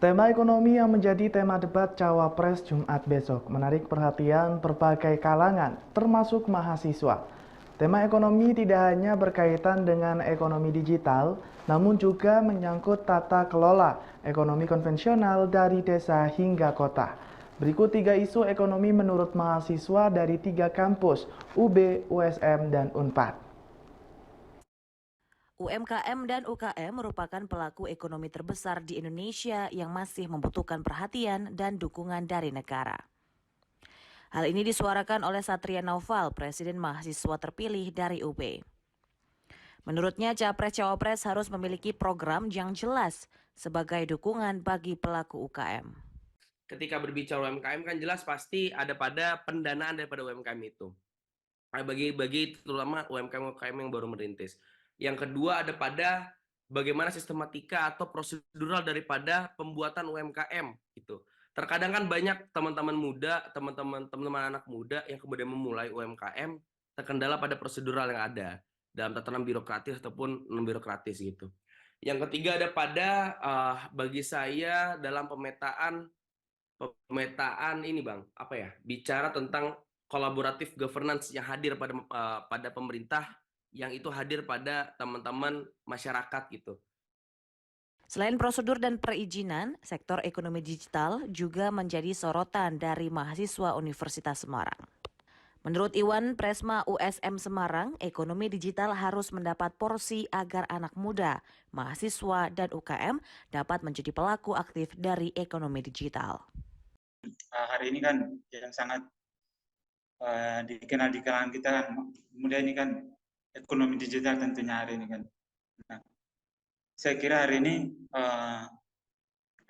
Tema ekonomi yang menjadi tema debat Cawapres Jumat besok menarik perhatian berbagai kalangan, termasuk mahasiswa. Tema ekonomi tidak hanya berkaitan dengan ekonomi digital, namun juga menyangkut tata kelola ekonomi konvensional dari desa hingga kota. Berikut 3 isu ekonomi menurut mahasiswa dari 3 kampus, UB, USM, dan UNPAD. UMKM dan UKM merupakan pelaku ekonomi terbesar di Indonesia yang masih membutuhkan perhatian dan dukungan dari negara. Hal ini disuarakan oleh Satria Naufal, Presiden Mahasiswa terpilih dari UB. Menurutnya, Capres-Cawapres harus memiliki program yang jelas sebagai dukungan bagi pelaku UKM. Ketika berbicara UMKM kan jelas pasti ada pada pendanaan daripada UMKM itu. Bagi terutama UMKM yang baru merintis. Yang kedua ada pada bagaimana sistematika atau prosedural daripada pembuatan UMKM gitu. Terkadang kan banyak teman-teman muda, teman-teman anak muda yang kemudian memulai UMKM terkendala pada prosedural yang ada dalam tatanan birokratis ataupun non birokratis gitu. Yang ketiga ada pada bagi saya dalam pemetaan ini Bang, apa ya, bicara tentang kolaboratif governance yang hadir pada pemerintah, yang itu hadir pada teman-teman masyarakat gitu. Selain prosedur dan perizinan, sektor ekonomi digital juga menjadi sorotan dari mahasiswa Universitas Semarang. Menurut Iwan Presma USM Semarang, ekonomi digital harus mendapat porsi agar anak muda, mahasiswa, dan UKM dapat menjadi pelaku aktif dari ekonomi digital. Hari ini kan yang sangat dikenal di kalangan kita kan muda ini kan ekonomi digital tentunya hari ini kan. Nah, saya kira hari ini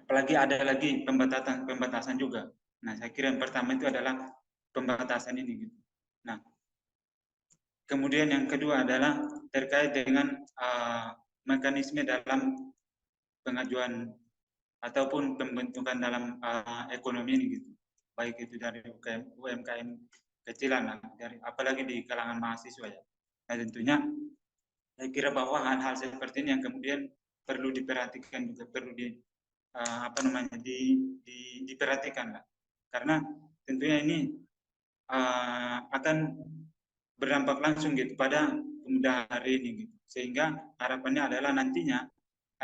apalagi ada lagi pembatasan juga. Nah, saya kira yang pertama itu adalah pembatasan ini. Gitu. Nah, kemudian yang kedua adalah terkait dengan mekanisme dalam pengajuan ataupun pembentukan dalam ekonomi ini gitu. Baik itu dari UMKM kecilan, dari apalagi di kalangan mahasiswa ya. Nah tentunya saya kira bahwa hal-hal seperti ini yang kemudian perlu diperhatikan juga perlu diperhatikan lah. Karena tentunya ini akan berdampak langsung gitu pada pemuda hari ini gitu. Sehingga harapannya adalah nantinya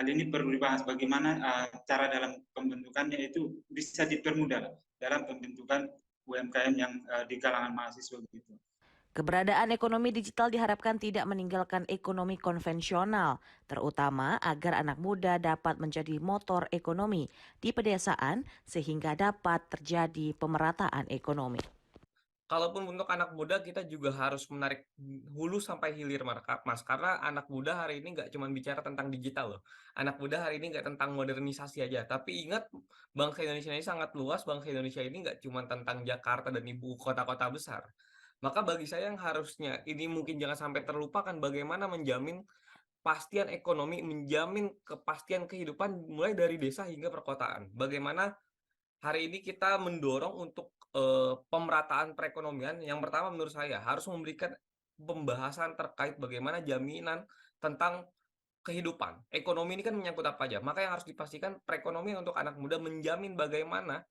hal ini perlu dibahas bagaimana cara dalam pembentukannya itu bisa dipermudah dalam pembentukan UMKM yang di kalangan mahasiswa begitu. Keberadaan ekonomi digital diharapkan tidak meninggalkan ekonomi konvensional, terutama agar anak muda dapat menjadi motor ekonomi di pedesaan sehingga dapat terjadi pemerataan ekonomi. Kalaupun untuk anak muda kita juga harus menarik hulu sampai hilir Mas, karena anak muda hari ini nggak cuma bicara tentang digital loh. Anak muda hari ini nggak tentang modernisasi aja, tapi ingat bangsa Indonesia ini sangat luas, bangsa Indonesia ini nggak cuma tentang Jakarta dan ibu kota-kota besar. Maka bagi saya yang harusnya ini mungkin jangan sampai terlupakan bagaimana menjamin pastian ekonomi, menjamin kepastian kehidupan mulai dari desa hingga perkotaan. Bagaimana hari ini kita mendorong untuk, pemerataan perekonomian. Yang pertama menurut saya harus memberikan pembahasan terkait bagaimana jaminan tentang kehidupan. Ekonomi ini kan menyangkut apa aja, maka yang harus dipastikan perekonomian untuk anak muda menjamin bagaimana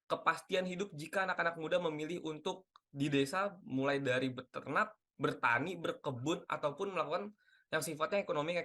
kepastian hidup jika anak-anak muda memilih untuk di desa mulai dari beternak, bertani, berkebun, ataupun melakukan yang sifatnya ekonomi